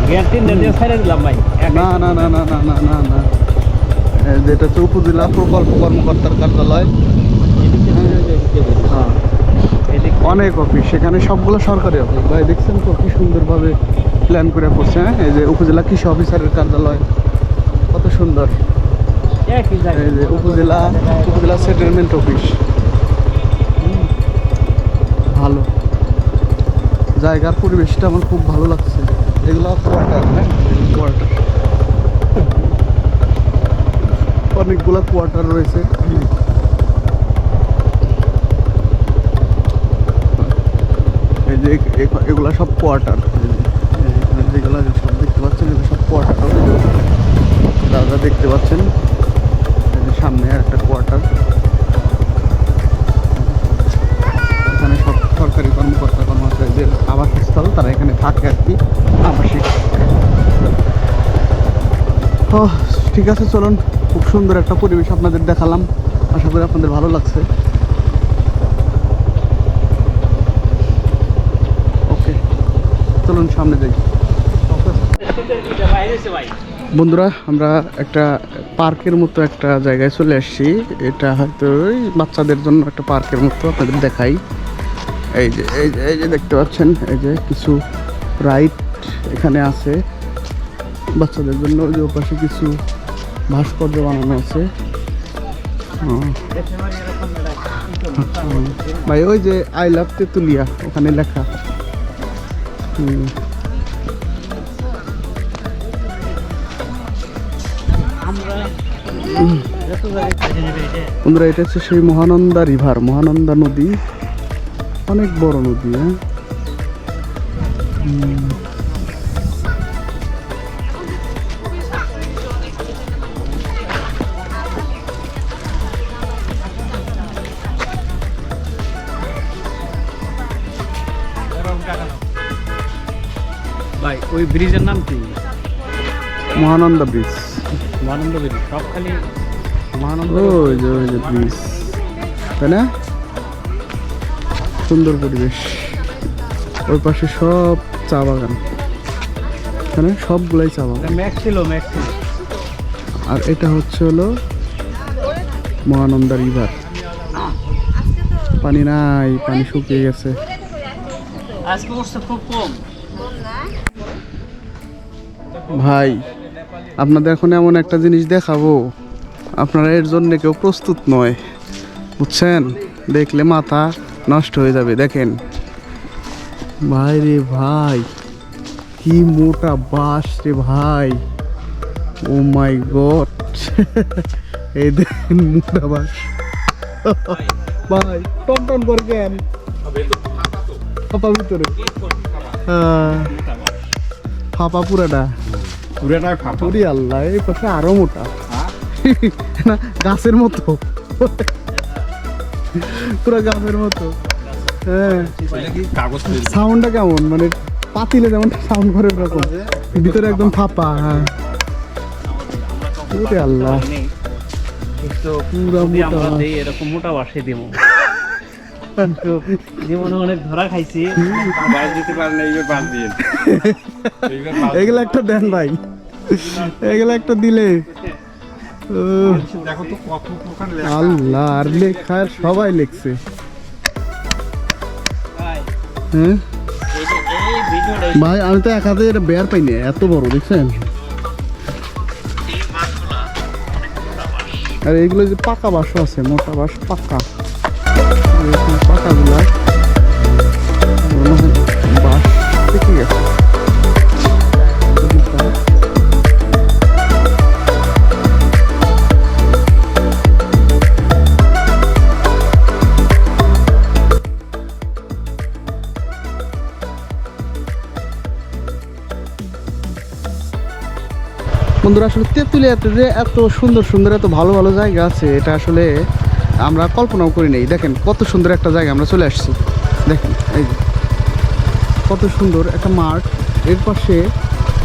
গিয়ার 3 দিয়ে ছেড়ে দিলাম ভাই। না না না না না না না না যেটা হচ্ছে উপজেলা প্রকল্প কর্মকর্তার কার্যালয়। হ্যাঁ, অনেক অফিস সেখানে, সবগুলো সরকারি অফিস ভাই। দেখছেন তো কি সুন্দরভাবে প্ল্যান করে করছে। হ্যাঁ, এই যে উপজেলা কৃষি অফিসারের কার্যালয়, কত সুন্দর। এই যে উপজেলা সেটেলমেন্ট অফিস, ভালো জায়গার পরিবেশটা আমার খুব ভালো লাগছে। এগুলো কোয়ার্টার, হ্যাঁ কোয়ার্টার, অনেকগুলো কোয়ার্টার রয়েছে। এই যে এগুলা সব কোয়ার্টার, যেগুলো সব দেখতে পাচ্ছেন এগুলো সব কোয়ার্টার। দাদা দেখতে পাচ্ছেন সামনে একটা কোয়ার্টার, এখানে সব সরকারি কর্মচারীদের আবাসস্থল, তারা এখানে থাকে আর কি, আবাসিক। তো ঠিক আছে, চলুন, খুব সুন্দর একটা পরিবেশ আপনাদের দেখালাম, আশা করি আপনাদের ভালো লাগছে। ও চলুন সামনে যাই। বন্ধুরা আমরা একটা পার্কের মতো একটা জায়গায় চলে আসছি। এটা হয়তো ওই বাচ্চাদের জন্য একটা পার্কের মতো, আপনাদের দেখাই। এই যে দেখতে পাচ্ছেন, এই যে কিছু রাইড এখানে আছে বাচ্চাদের জন্য। ওই যে ওপাশে কিছু ভাস্কর্য বানানো আছে। ভাই ওই যে আই লাভ তেতুলিয়া ওখানে লেখা। বন্ধুরা এটা হচ্ছে সেই মহানন্দা রিভার, মহানন্দা নদী, অনেক বড় নদী। হ্যাঁ ভাই ওই ব্রিজের নাম কি? মহানন্দা ব্রিজ। মহানন্দ ব্রিজ, সব খালি মহানন্দ। ওই যে ব্রিজ, তাই না? সুন্দর পরিবেশ। ওই পাশে সব চা বাগান, এখানে সবগুলাই চা বাগান। ম্যাক্স ছিল। আর এটা হচ্ছে হলো মহানন্দা রিভার। পানি নাই, পানি শুকিয়ে গেছে। আজকে বর্ষা খুব কম ভাই আপনাদের এখন এমন একটা জিনিস দেখাবো, আপনারা এর জন্য কেউ প্রস্তুত নয়, বুঝছেন? দেখলে মাথা নষ্ট হয়ে যাবে। দেখেন ভাই রে ভাই, কি মোটা বাঁশ রে ভাই, ও মাই গড। এই দেখেন মোটা বাঁশ ভাই, টন টন করে কেন ফাঁপা ভিতরে, ফাঁপা পুরাটা পুরি আল্লাহ। এই পাশে আরো মোটা না, গাছের মতো, পুরো গাছের মতো। হ্যাঁ সাউন্ডটা কেমন, মানে পাতিলে যেমন সাউন্ড করে ওরকম, ভিতরে একদম ফাঁপা। হ্যাঁ পুরি আল্লাহ, পুরা মোটা। এরকম মোটা বাসে দিব জীবনে অনেক ধরা খাইছি। এগুলো একটা দেন ভাই, এগুলো একটা দিলে আল্লাহ। আর লেখা সবাই লিখছে। হ্যাঁ ভাই আমি তো এক হাতে বের পাইনি, এত বড় দেখছেন। আর এগুলো যে পাকা বাঁশও আছে, মোটা বাঁশ পাকা, পাকাগুলা বাঁশ থেকে গেছে। বন্ধুরা আসলে তেঁতুলিয়াতে যে এত সুন্দর সুন্দর এত ভালো ভালো জায়গা আছে, এটা আসলে আমরা কল্পনাও করি নাই। দেখেন কত সুন্দর একটা জায়গা আমরা চলে আসছি। দেখেন এই যে কত সুন্দর একটা মাঠ, এর পাশে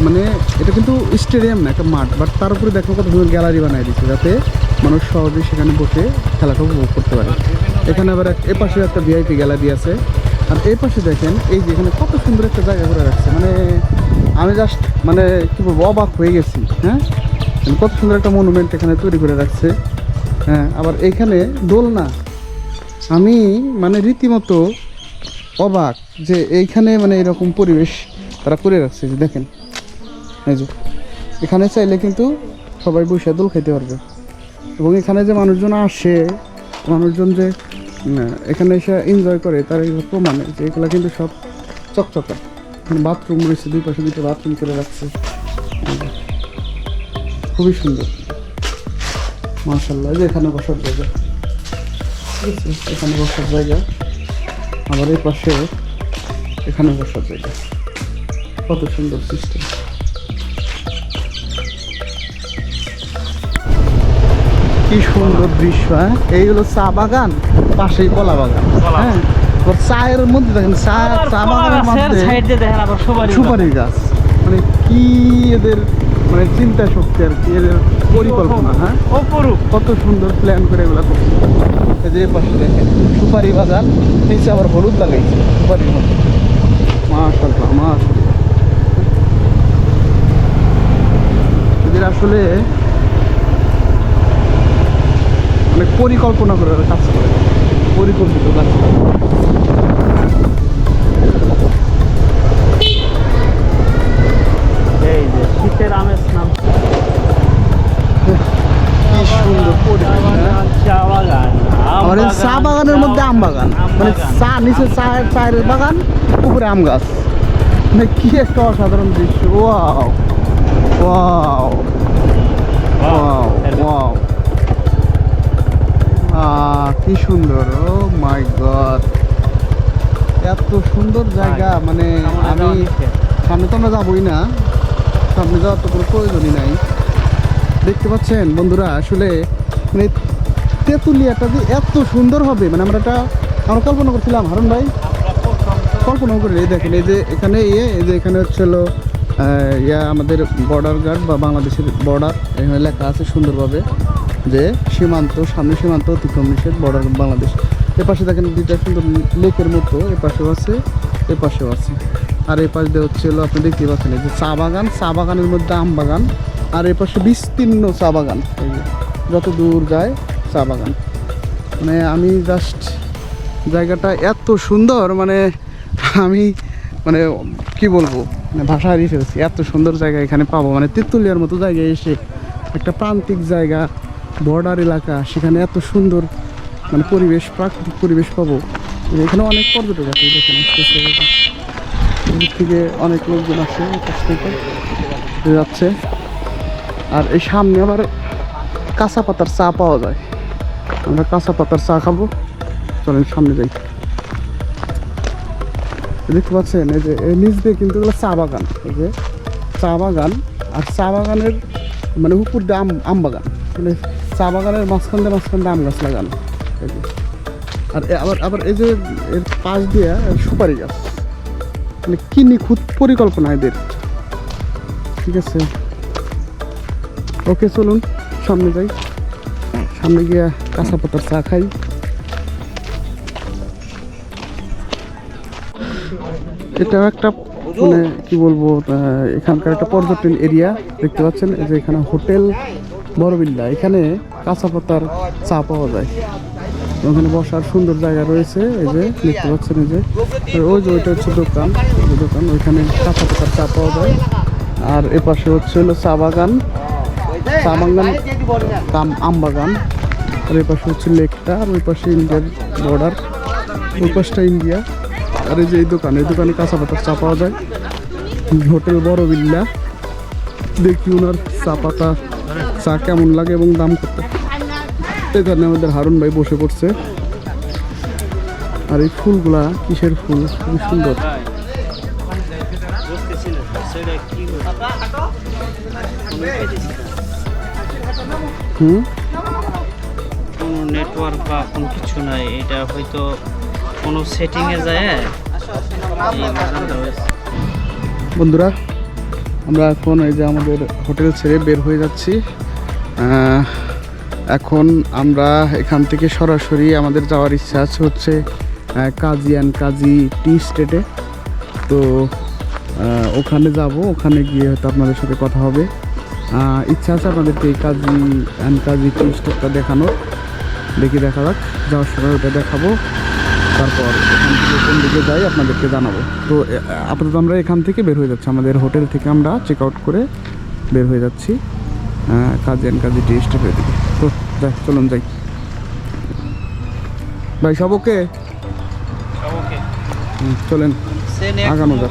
মানে এটা কিন্তু স্টেডিয়াম না, একটা মাঠ, বাট তার উপরে দেখেন কত সুন্দর গ্যালারি বানাই দিচ্ছে, যাতে মানুষ সহজে সেখানে বসে খেলাটা উপভোগ করতে পারে। এখানে আবার এ পাশে একটা ভিআইপি গ্যালারি আছে। আর এই পাশে দেখেন এই যে এখানে কত সুন্দর একটা জায়গা করে রাখছে, মানে আমি জাস্ট মানে কী বলবো, অবাক হয়ে গেছি। হ্যাঁ কত সুন্দর একটা মনুমেন্ট এখানে তৈরি করে রাখছে। হ্যাঁ আবার এইখানে দোলনা, আমি মানে রীতিমতো অবাক যে এইখানে মানে এরকম পরিবেশ তারা করে রাখছে। যে দেখেন এই যে এখানে চাইলে কিন্তু সবাই বসে দোল খেতে পারবে। এবং এখানে যে মানুষজন আসে, মানুষজন যে এখানে এসে এনজয় করে, তার এই প্রমাণে যে এগুলো কিন্তু সব চকচকা। বাথরুম রয়েছে, দুই পাশে দুটো বাথরুম করে রাখছে, খুবই সুন্দর মাশাআল্লাহ। যে এখানে বসার জায়গা, ঠিক আছে, এখানে বসার জায়গা, আবার এই পাশে এখানে বসার জায়গা, কত সুন্দর সিস্টেম। কি সুন্দর দৃশ্য। হ্যাঁ এই হলো চা বাগান, পাশেই কলা বাগান। হ্যাঁ চায়ের মধ্যে দেখেন, চা বাগানের মধ্যে সুপারি গাছ, মানে কি এদের মানে চিন্তা শক্তি আর কি, এদের পরিকল্পনা। হ্যাঁ কত সুন্দর প্ল্যান করে এগুলো করছে। এই যে পাশে দেখেন সুপারি বাগান, নিচে আবার হলুদ লাগাইছে সুপারির মধ্যে। মাশাআল্লাহ মাশাআল্লাহ। এরা আসলে অনেক পরিকল্পনা করে ওরা কাজ করে, পরিকল্পিত কাজ করে। এই যে শীতের আমেজ নাম কি সুন্দর পরিবেশ, হ্যাঁ? চা বাগান, আমার এই চা বাগানের মধ্যে আম বাগান, মানে চা নিচে চায়ের বাগান, উপরে আম গাছ, মানে কি একটা অসাধারণ দৃশ্য। ওয়াও ওয়াও ওয়াও ওয়াও, কি সুন্দর, ও মাই গড, এত সুন্দর জায়গা। মানে আমি সামনে তো আমরা যাবোই না, সামনে যাওয়ার তো কোনো প্রয়োজনই নাই। দেখতে পাচ্ছেন বন্ধুরা, আসলে মানে তেঁতুলিয়াটা যে এত সুন্দর হবে, মানে আমরা কল্পনা করছিলাম। হারুন ভাই কল্পনা করে, এই দেখেন, এই যে এখানে এই যে এখানে হচ্ছে হলো আমাদের বর্ডার গার্ড বা বাংলাদেশের বর্ডার, এখানে লেখা আছে সুন্দরভাবে যে সীমান্ত, সামনে সীমান্ত অতিক্রম নিষেধ, বর্ডার বাংলাদেশ। এ পাশে দেখেন দুইটা সুন্দর লেকের মতো, এ পাশেও আছে, এ পাশেও আছে। আর এ পাশ দিয়ে হচ্ছে হলো আপনি দেখতে পাচ্ছেন এই যে চা বাগান, চা বাগানের মধ্যে আম বাগান, আর এ পাশে বিস্তীর্ণ চা বাগান, এই যে যত দূর যায় চা বাগান। মানে আমি জাস্ট জায়গাটা এত সুন্দর, মানে আমি মানে কি বলবো, মানে ভাষা হারিয়ে ফেলছি। এত সুন্দর জায়গা এখানে পাবো, মানে তেঁতুলিয়ার মতো জায়গায় এসে একটা প্রান্তিক জায়গা, বর্ডার এলাকা, সেখানে এত সুন্দর মানে পরিবেশ, প্রাকৃতিক পরিবেশ পাবো। এখানে অনেক পর্যটক আছে, দেখেন আসতেছে, এদিক থেকে অনেক লোকজন আসে, কাছ থেকে যাচ্ছে। আর এই সামনে আবার কাঁচা পাতার চা পাওয়া যায়, আমরা কাঁচা পাতার চা খাবো, চলেন সামনে যাই। দেখতে পাচ্ছেন এই যে নিচ দিয়ে কিন্তু এগুলো চা বাগান, এই যে চা বাগান, আর চা বাগানের মানে উপর দিয়ে আম বাগান, মানে চা বাগানের মাঝখান দিয়ে আম গাছ লাগানো। আর আবার এই যে এর পাশ দিয়ে সুপারি গাছ, মানে কি নিখুঁত পরিকল্পনা এদের। ঠিক আছে, ওকে চলুন সামনে যাই, সামনে গিয়ে কাঁচা পাতার চা খাই। এটা একটা মানে কি বলবো, এখানকার একটা পর্যটন এরিয়া। দেখতে পাচ্ছেন এই যে এখানে হোটেল বড়বিল্লা, এখানে কাঁচা পাতার চা পাওয়া যায়, ওখানে বসার সুন্দর জায়গা রয়েছে। এই যে দেখতে পাচ্ছেন, এই যে ওই যে ওইটা হচ্ছে দোকান, ওইখানে কাঁচা পাতার চা পাওয়া যায়। আর এ পাশে হচ্ছে হলো চা বাগান, আম বাগান। আর এ পাশে হচ্ছে লেকটা, আর ওই পাশে ইন্ডিয়ার বর্ডার, ওই পাশটা ইন্ডিয়া। আর এই যে এই দোকানে কাঁচা পাতার চা পাওয়া যায়, হোটেল বড়বিল্লা। দেখি ওনার চা পাতা চা কেমন লাগে এবং দাম কত। এখানে আমাদের হারুন ভাই বসে পড়ছে। আর এই ফুলগুলা কিসের ফুল, খুবই সুন্দর। কোনো নেটওয়ার্ক বা কোনো কিছু নাই, এটা হয়তো কোনো সেটিংয়ে যায় এই বাগানটা হয়েছে। বন্ধুরা, আমরা এখন এই যে আমাদের হোটেল ছেড়ে বের হয়ে যাচ্ছি। এখন আমরা এখান থেকে সরাসরি আমাদের যাওয়ার ইচ্ছা আছে হচ্ছে কাজী অ্যান্ড কাজী টি স্টেটে। তো ওখানে যাব, ওখানে গিয়ে হয়তো আপনাদের সাথে কথা হবে। ইচ্ছা আছে আপনাদেরকে এই কাজী অ্যান্ড কাজী টি স্টেটটা দেখানোর, দেখা যাক, যাওয়ার সময় ওটা দেখাবো। তারপর এখান থেকে কোন দিকে যাই আপনাদেরকে জানাবো। তো আপাতত আমরা এখান থেকে বের হয়ে যাচ্ছি, আমাদের হোটেল থেকে আমরা চেক আউট করে বের হয়ে যাচ্ছি কাজী অ্যান্ড কাজী টি স্টেটের দিকে। তো যাই, চলুন যাই ভাই। সব ওকে, চলেন আগানো যাক।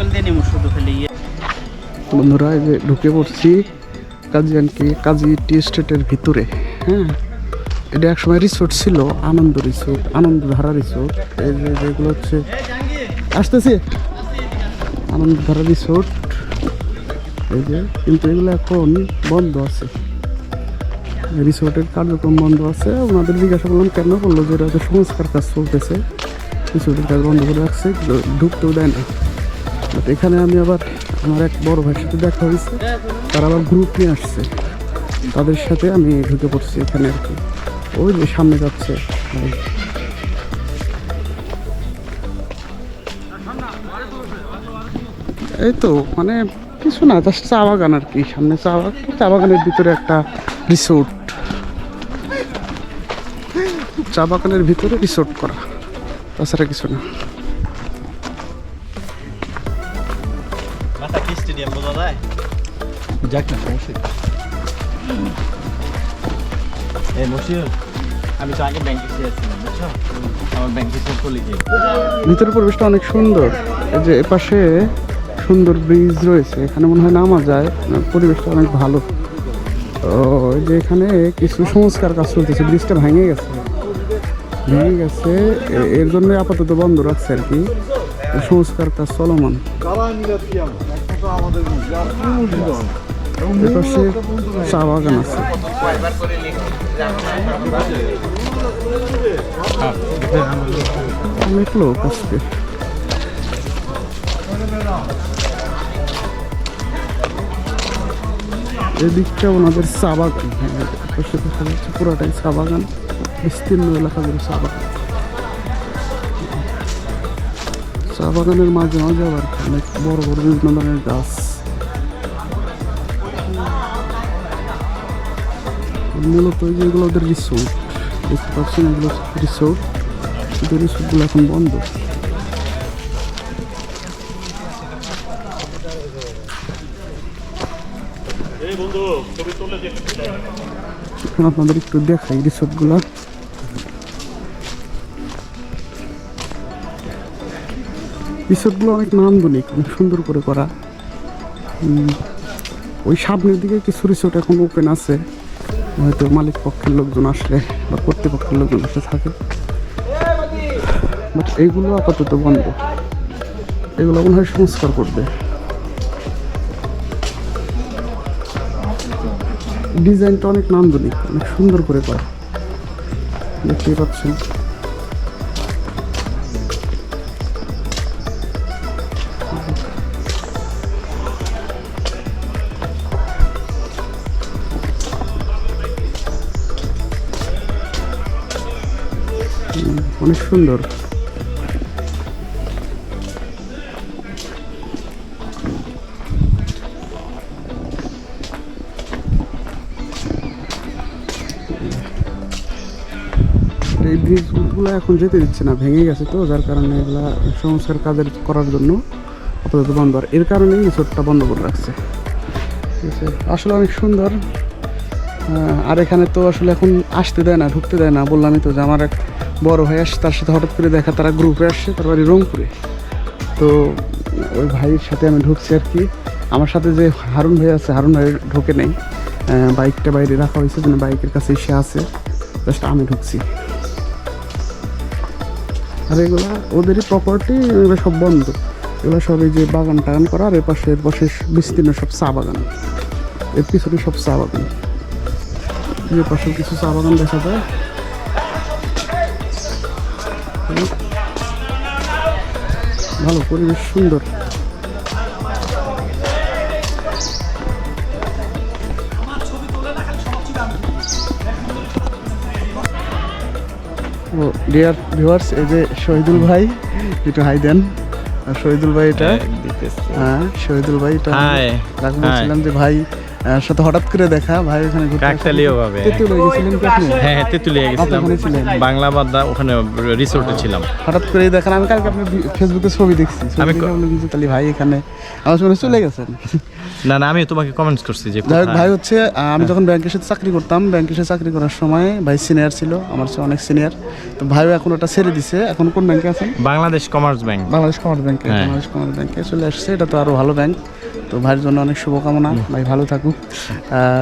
বন্ধুরা, এই যে ঢুকে পড়ছি কাজী টি স্টেটের ভিতরে। হ্যাঁ, এটা একসময় রিসোর্ট ছিল, আনন্দ রিসোর্ট, আনন্দধারা রিসোর্ট। এই যে যেগুলো হচ্ছে আসতেছে আনন্দধারা রিসোর্ট, এই যে, কিন্তু এগুলো এখন বন্ধ আছে, রিসোর্টের কার্যক্রম বন্ধ আছে। ওনাদের জিজ্ঞাসা করলাম কেন, বললো যে এটা সংস্কার কাজ চলতেছে, রিসোর্টের কাজ বন্ধ করে রাখছে, ঢুকতেও দেয় না। বাট এখানে আমি আবার আমার এক বড় ভাইয়ের সাথে দেখা হয়েছে, তারা আবার গ্রুপ নিয়ে আসছে, তাদের সাথে আমি ঢুকে পড়ছি এখানে আর কি। ওই যে সামনে যাচ্ছে, এই তো মানে কিছু না, জাস্ট চা বাগান আর কি, সামনে চা বাগানের ভিতরে একটা রিসোর্ট, চা বাগানের ভিতরে রিসোর্ট করা, তাছাড়া কিছু না। মাথা কি স্টেডিয়াম বোঝা যায়? যাক না সমস্যা কি? এই মশিউর, আমি তো আগে ব্যাংকে ছিলাম বুঝছো, আমার ব্যাংকে সব চলে গিয়ে ভিতরের পরিবেশটা অনেক সুন্দর। এই যে এপাশে সুন্দর ব্রিজ রয়েছে, এখানে মনে হয় নামা যায়, পরিবেশটা অনেক ভালো। ও এই যে এখানে কিছু সংস্কার কাজ চলতেছে, ব্রিজটা ভেঙে গেছে, এর জন্য আপাতত বন্ধ রাখছে আর কি, সংস্কার কাজ চলমান। এপাশে চা বাগান আছে। অনেক লোক আজকে। এদিকটা ওনাদের চা বাগান, এপাশে দেখা যাচ্ছে পুরোটাই চা বাগান, বিস্তীর্ণ এলাকা জুড়ে চা বাগান। চা বাগানের মাঝে মাঝে আবার অনেক বড় বড় বিভিন্ন ধরনের গাছ। মূলত যেগুলো ওদের রিসোর্ট দেখতে পাচ্ছেন, এগুলো রিসোর্ট, কিন্তু রিসোর্টগুলো এখন বন্ধ। এখন আপনাদের একটু দেখাই রিসোর্টগুলো। রিসোর্টগুলো অনেক নান্দনিক, অনেক সুন্দর করে করা। ওই সামনের দিকে কিছু রিসোর্ট এখন ওপেন আছে, হয়তো মালিক পক্ষের লোকজন আসলে বা কর্তৃপক্ষের লোকজন আসলে থাকে, বাট এইগুলো আপাতত বন্ধ। এগুলো মনে হয় সংস্কার করবে। ডিজাইনটা অনেক নান্দনিক, অনেক সুন্দর করে করা, দেখতেই পাচ্ছেন। অনেক সুন্দর। এই ব্রিজগুলো এখন যেতে দিচ্ছে না, ভেঙে গেছে তো, যার কারণে এগুলা সংস্কার কাজের করার জন্য আপাতত বন্ধ। আর এর কারণেই রিসোর্টটা বন্ধ করে রাখছে। ঠিক আছে, আসলে অনেক সুন্দর। আর এখানে তো আসলে এখন আসতে দেয় না, ঢুকতে দেয় না। বললামই তো যে আমার এক বড় ভাই আসছে, তার সাথে হঠাৎ করে দেখা, তারা গ্রুপে আসছে, তার বাড়ি রংপুরে। তো ওই ভাইয়ের সাথে আমি ঢুকছি আর কি। আমার সাথে যে হারুন ভাই আছে, হারুন ভাই ঢোকে নেই, বাইকটা বাইরে রাখা হয়েছে, যেন বাইকের কাছে এসে আছে, জাস্ট আমি ঢুকছি। আর এগুলা ওদেরই প্রপার্টি, এগুলো সব বন্ধ। এগুলো সব এই যে বাগান টাগান করা, আর এর পাশে বিস্তীর্ণ সব চা বাগান, এর পিছনে সব চা বাগান। এর পাশে কিছু চা বাগান দেখা যায়। ভালো পরিবেশ, সুন্দর। ও ডিয়ার ভিউয়ার্স, এই যে শহীদুল ভাই, একটু হাই দেন। শহীদুল ভাই এটা, হ্যাঁ শহীদুল ভাই এটা বলছিলাম যে ভাই সাথে হঠাৎ করে দেখা, ভাই ওখানে কাকতালীয় ভাবে তেঁতুলিয়া গেছিলেন কি আপনি? হ্যাঁ তেঁতুলিয়া গেছিলাম, বাংলা বাদ্দা, ওখানে রিসোর্টে ছিলাম। হঠাৎ করে দেখেন, আমি কালকে আপনার ফেসবুকে ছবি দেখছি, আমি তাহলে ভাই এখানে আমার সঙ্গে চলে গেছেন। না না, আমি তোমাকে কমেন্টস করছি যে যাই হোক, ভাই হচ্ছে আমি যখন ব্যাংকের সাথে চাকরি করতাম, ব্যাংকের সাথে চাকরি করার সময় ভাই সিনিয়র ছিল, আমার চেয়ে অনেক সিনিয়র। তো ভাইও এখন ওটা ছেড়ে দিছে, এখন কোন ব্যাংকে আছেন? Bangladesh commerce bank. Bangladesh commerce ব্যাংকে, বাংলাদেশ কমার্স ব্যাংকে চলে আসছে। এটা তো আরো ভালো ব্যাংক। তো ভাইয়ের জন্য অনেক শুভকামনা, ভাই ভালো থাকুক।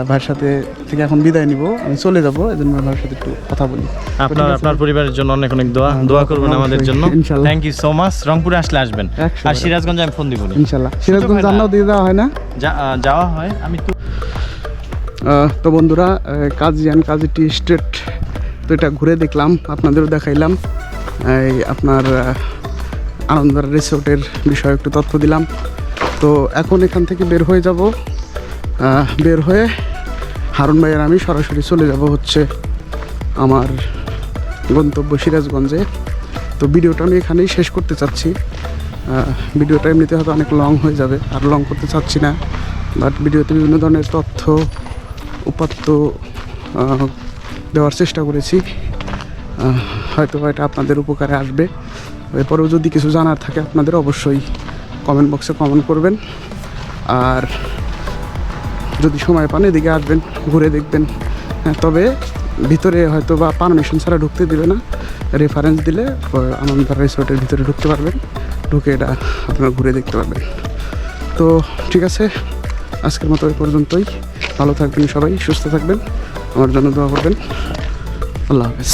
ভাইয়ের সাথে থেকে এখন বিদায় নিব, আমি চলে যাবো, এই জন্য ভাইয়ের সাথে একটু কথা বলি। আপনার পরিবারের জন্য অনেক অনেক দোয়া করবেন আমাদের জন্য। Thank you so much. রংপুরে আসলে আসবেন, আর সিরাজগঞ্জে আমি ফোন দিব ইনশাল্লাহ। সিরাজগঞ্জ জানাও দিয়ে দেওয়া হয় না? যাওয়া হয়। আমি তো বন্ধুরা, কাজী টি স্টেট, তো এটা ঘুরে দেখলাম, আপনাদেরও দেখাইলাম। এই আপনার আনন্দর রিসোর্টের বিষয়ে একটু তথ্য দিলাম। তো এখন এখান থেকে বের হয়ে যাব, বের হয়ে হারুন ভাইয়ের আমি সরাসরি চলে যাব হচ্ছে আমার গন্তব্য সিরাজগঞ্জে। তো ভিডিওটা আমি এখানেই শেষ করতে চাচ্ছি। ভিডিওটা এমনিতে হয়তো অনেক লং হয়ে যাবে, আর লং করতে চাচ্ছি না, বাট ভিডিওতে বিভিন্ন ধরনের তথ্য উপাত্ত দেওয়ার চেষ্টা করেছি। হয়তো এটা আপনাদের উপকারে আসবে। এরপরেও যদি কিছু জানার থাকে আপনাদের অবশ্যই কমেন্ট বক্সে কমেন্ট করবেন। আর যদি সময় পান এদিকে আসবেন, ঘুরে দেখবেন। তবে ভিতরে হয়তো বা পারমিশন ছাড়া ঢুকতে দেবে না, রেফারেন্স দিলে আনন্দপাড়া রিসোর্টের ভিতরে ঢুকতে পারবেন, ঢুকে এটা আপনারা ঘুরে দেখতে পারবেন। তো ঠিক আছে, আজকের মতো এই পর্যন্তই। ভালো থাকবেন সবাই, সুস্থ থাকবেন, আমার জন্য দোয়া করবেন। আল্লাহ হাফেজ।